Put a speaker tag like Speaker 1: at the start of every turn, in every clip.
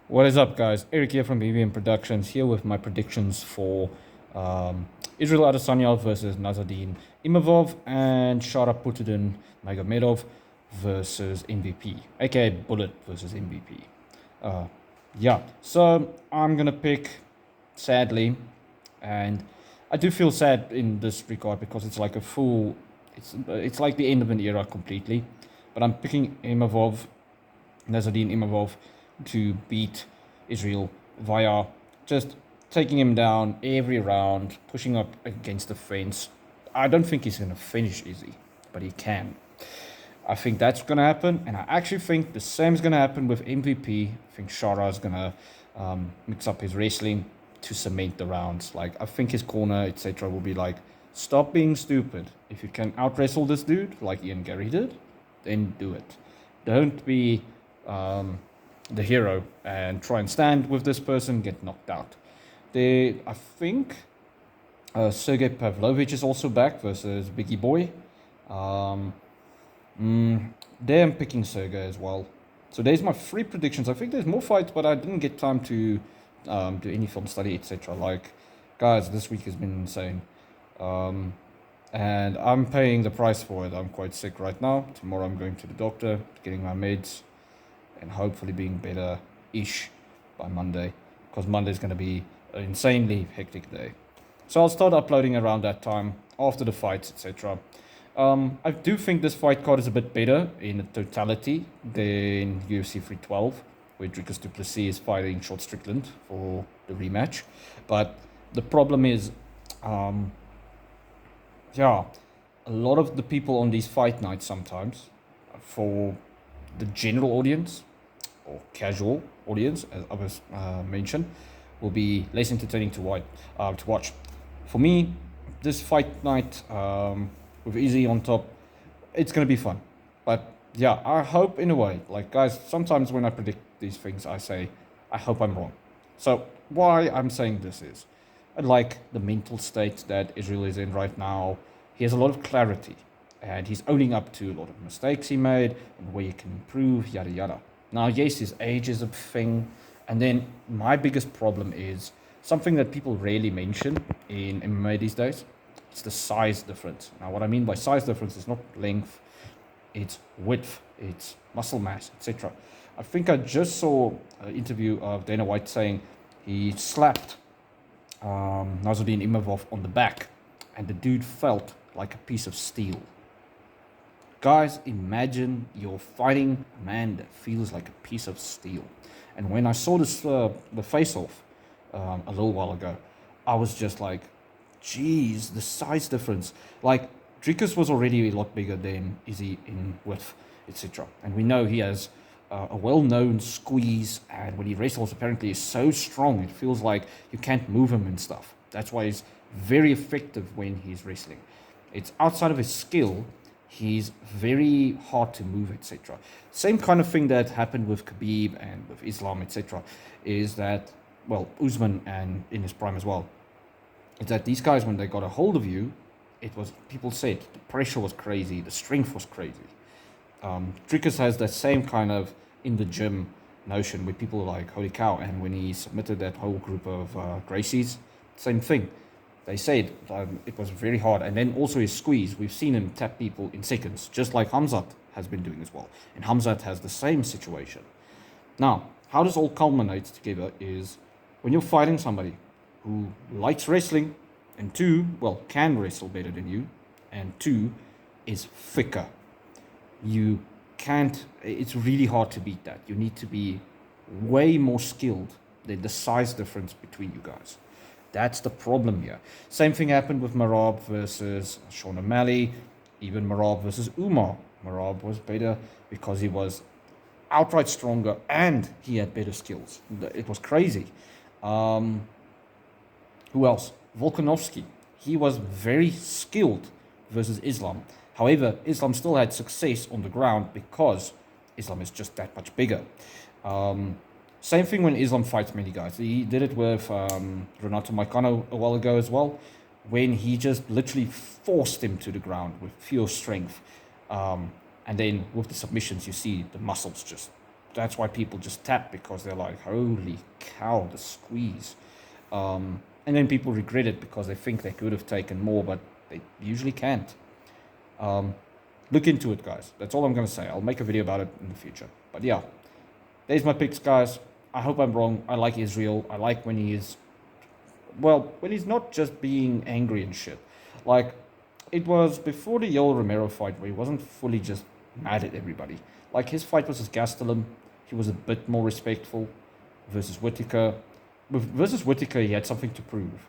Speaker 1: What is up, guys? Eric here from BBM Productions, here with my predictions for Israel Adesanya versus Nassourdine Imavov and Sharaputudin Magomedov versus MVP, aka Bullet versus MVP. Yeah, so I'm gonna pick, sadly, and I do feel sad in this regard because it's like a full, it's like the end of an era completely. But I'm picking Nassourdine Imavov to beat Israel via just taking him down every round, pushing up against the fence. I don't think he's going to finish easy, but he can. I think that's going to happen, and I actually think the same is going to happen with MVP. I think Shara is going to mix up his wrestling to cement the rounds. Like, I think his corner, etc., will be like, stop being stupid. If you can out wrestle this dude, like Ian Gary did, then do it. Don't be the hero and try and stand with this person, get knocked out. I think Sergey Pavlovich is also back versus Biggie Boy. Um, there I'm picking Sergey as well. So there's my three predictions. I think there's more fights, but I didn't get time to do any film study, etc. Like, guys, this week has been insane. And I'm paying the price for it. I'm quite sick right now. Tomorrow I'm going to the doctor, getting my meds, and hopefully being better-ish by Monday, because Monday's going to be an insanely hectic day. So I'll start uploading around that time, after the fights, etc. I do think this fight card is a bit better in totality than UFC 312, where Dricus du Plessis is fighting Short Strickland for the rematch. But the problem is, yeah, a lot of the people on these fight nights sometimes, for the general audience or casual audience, as I was mentioned, will be less entertaining to watch. For me, this fight night with Easy on top, it's gonna be fun. But yeah, I hope in a way, like, guys, sometimes when I predict these things, I say I hope I'm wrong. So why I'm saying this is, I like the mental state that Israel is in right now. He has a lot of clarity, and he's owning up to a lot of mistakes he made and where he can improve, yada yada. Now, yes, his age is a thing, and then my biggest problem is something that people rarely mention in MMA these days. It's the size difference. Now, what I mean by size difference is not length, it's width, it's muscle mass, etc. I think I just saw an interview of Dana White saying he slapped Nassourdine Imavov on the back, and the dude felt like a piece of steel. Guys, imagine you're fighting a man that feels like a piece of steel. And when I saw this, the face-off a little while ago, I was just like, geez, the size difference. Like, Dricus was already a lot bigger than Izzy in width, etc. And we know he has a well-known squeeze, and when he wrestles, apparently is so strong, it feels like you can't move him and stuff. That's why he's very effective when he's wrestling. It's outside of his skill, he's very hard to move, etc. Same kind of thing that happened with Khabib and with Islam, etc. Is that, well, Usman and in his prime as well, is that these guys, when they got a hold of you, it was, people said, the pressure was crazy, the strength was crazy. Dricus has that same kind of in the gym notion where people are like, holy cow. And when he submitted that whole group of Gracies, same thing. They said it was very hard. And then also his squeeze, we've seen him tap people in seconds, just like Hamzat has been doing as well. And Hamzat has the same situation. Now, how this all culminates together is when you're fighting somebody who likes wrestling, and two, well, can wrestle better than you, and two, is thicker. You can't, it's really hard to beat that. You need to be way more skilled than the size difference between you guys. That's the problem here. Same thing happened with Marab versus Sean O'Malley, even Marab versus Umar. Marab was better because he was outright stronger and he had better skills. It was crazy. Who else? Volkanovski. He was very skilled versus Islam. However, Islam still had success on the ground because Islam is just that much bigger. Same thing when Islam fights many guys. He did it with Renato Moicano a while ago as well, when he just literally forced him to the ground with pure strength. And then with the submissions, you see the muscles just that's why people just tap, because they're like, holy cow, the squeeze. And then people regret it because they think they could have taken more, but they usually can't. Look into it, guys. That's all I'm going to say. I'll make a video about it in the future. But yeah, there's my picks, guys. I hope I'm wrong. I like Isreal. I like when he is, well, when he's not just being angry and shit. Like, it was before the Yoel Romero fight where he wasn't fully just mad at everybody. Like, his fight versus Gastelum, he was a bit more respectful. Versus Whittaker. Versus Whittaker, he had something to prove.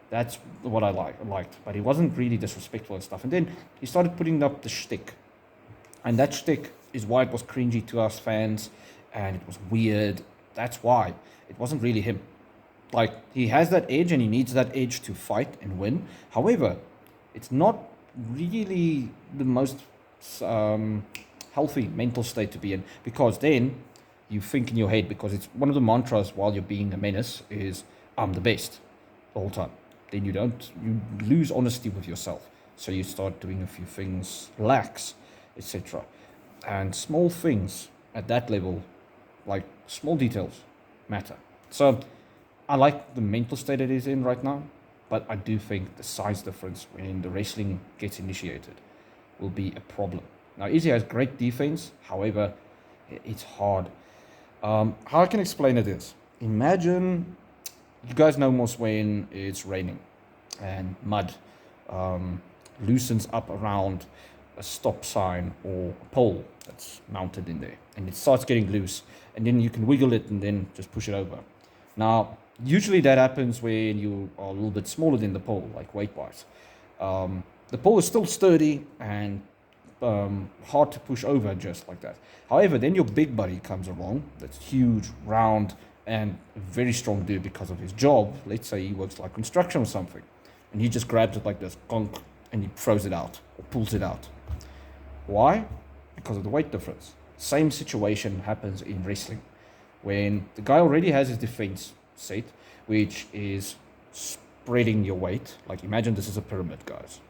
Speaker 1: That's what I liked. But he wasn't really disrespectful and stuff. And then he started putting up the shtick. And that shtick is why it was cringy to us fans. And it was weird. That's why. It wasn't really him. Like, he has that edge and he needs that edge to fight and win. However, it's not really the most healthy mental state to be in. Because then you think in your head, because it's one of the mantras while you're being a menace is, I'm the best the whole time. Then you lose honesty with yourself. So you start doing a few things lax, etc. And small things at that level, like small details, matter. So I like the mental state it is in right now, but I do think the size difference when the wrestling gets initiated will be a problem. Now, Izzy has great defense, however, it's hard. How I can explain it is, imagine, you guys know most when it's raining and mud loosens up around a stop sign or a pole that's mounted in there, and it starts getting loose, and then you can wiggle it and then just push it over. Now, usually that happens when you are a little bit smaller than the pole, like weight-wise. The pole is still sturdy and hard to push over just like that. However, then your big buddy comes along, that's huge, round, and a very strong dude because of his job. Let's say he works like construction or something, and he just grabs it like this, conk, and he throws it out or pulls it out. Why? Because of the weight difference. Same situation happens in wrestling. When the guy already has his defense set, which is spreading your weight. Like, imagine this is a pyramid, guys.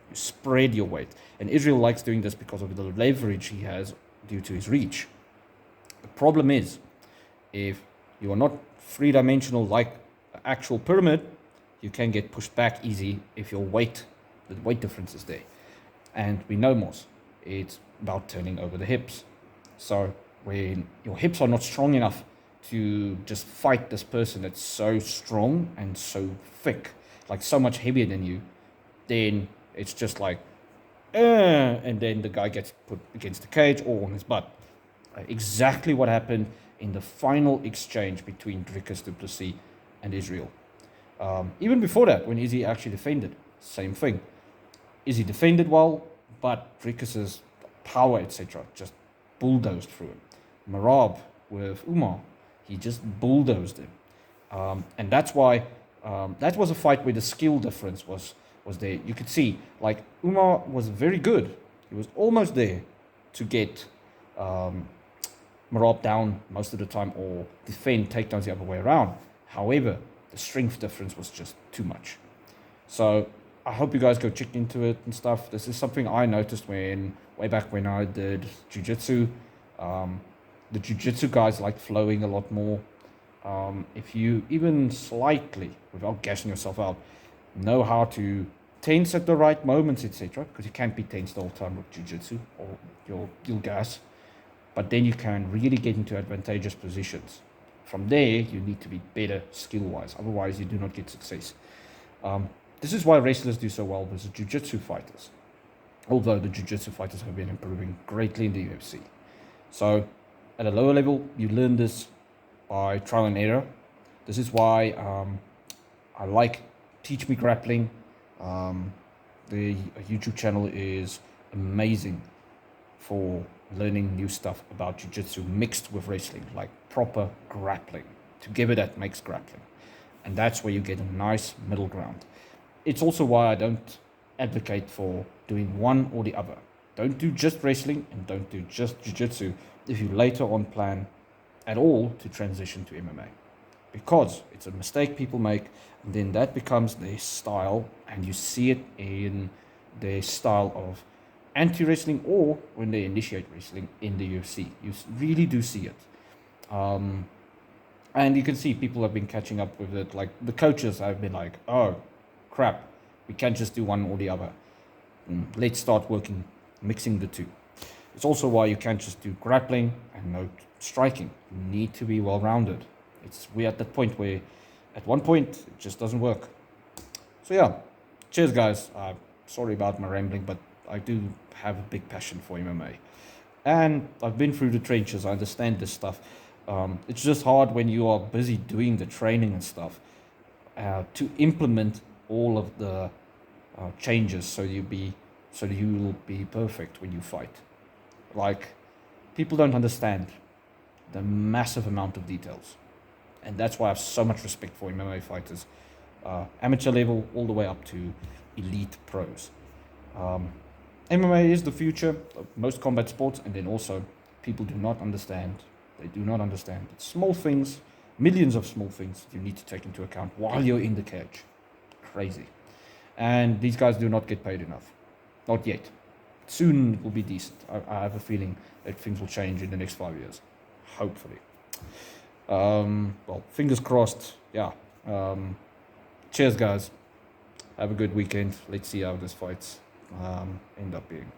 Speaker 1: You spread your weight. And Isreal likes doing this because of the leverage he has due to his reach. The problem is, if you are not three-dimensional like an actual pyramid, you can get pushed back easy if the weight difference is there. And we know most, it's about turning over the hips. So when your hips are not strong enough to just fight this person that's so strong and so thick, like so much heavier than you, then it's just like, and then the guy gets put against the cage or on his butt. Exactly what happened in the final exchange between Dricus du Plessis and Isreal. Even before that, when Izzy actually defended, same thing. Izzy defended well, but Dricus's power, etc., just bulldozed through him. Marab with Umar, he just bulldozed him. And that's why that was a fight where the skill difference was there. You could see, like, Umar was very good. He was almost there to get Marab down most of the time or defend takedowns the other way around. However, the strength difference was just too much. So I hope you guys go check into it and stuff. This is something I noticed way back when I did jiu-jitsu. The jiu-jitsu guys like flowing a lot more. If you even slightly, without gashing yourself out, know how to tense at the right moments, etc., because you can't be tense the whole time with jiu-jitsu or you'll gas. But then you can really get into advantageous positions. From there, you need to be better skill-wise. Otherwise, you do not get success. This is why wrestlers do so well versus jiu-jitsu fighters. Although the jiu-jitsu fighters have been improving greatly in the UFC. So, at a lower level, you learn this by trial and error. This is why I like Teach Me Grappling. The YouTube channel is amazing for learning new stuff about jiu-jitsu mixed with wrestling, like proper grappling. Together that makes grappling. And that's where you get a nice middle ground. It's also why I don't advocate for doing one or the other. Don't do just wrestling and don't do just jiu-jitsu if you later on plan at all to transition to MMA. Because it's a mistake people make, and then that becomes their style, and you see it in their style of anti-wrestling or when they initiate wrestling in the UFC. You really do see it. And you can see people have been catching up with it. Like the coaches have been like, oh, crap, we can't just do one or the other. Let's start mixing the two. It's also why you can't just do grappling and no striking. You need to be well rounded. We're at that point where, at one point, it just doesn't work. So yeah, cheers, guys. Sorry about my rambling, but I do have a big passion for MMA. And I've been through the trenches. I understand this stuff. It's just hard when you are busy doing the training and stuff to implement all of the changes so you will be perfect when you fight. Like, people don't understand the massive amount of details, and that's why I have so much respect for MMA fighters, amateur level all the way up to elite pros. MMA is the future of most combat sports, and then also people do not understand. They do not understand. It's small things, millions of small things you need to take into account while you're in the cage. Crazy. And these guys do not get paid enough. Not yet. Soon it will be decent. I have a feeling that things will change in the next 5 years. Hopefully. Well, fingers crossed. Yeah. Cheers, guys. Have a good weekend. Let's see how this fights end up being.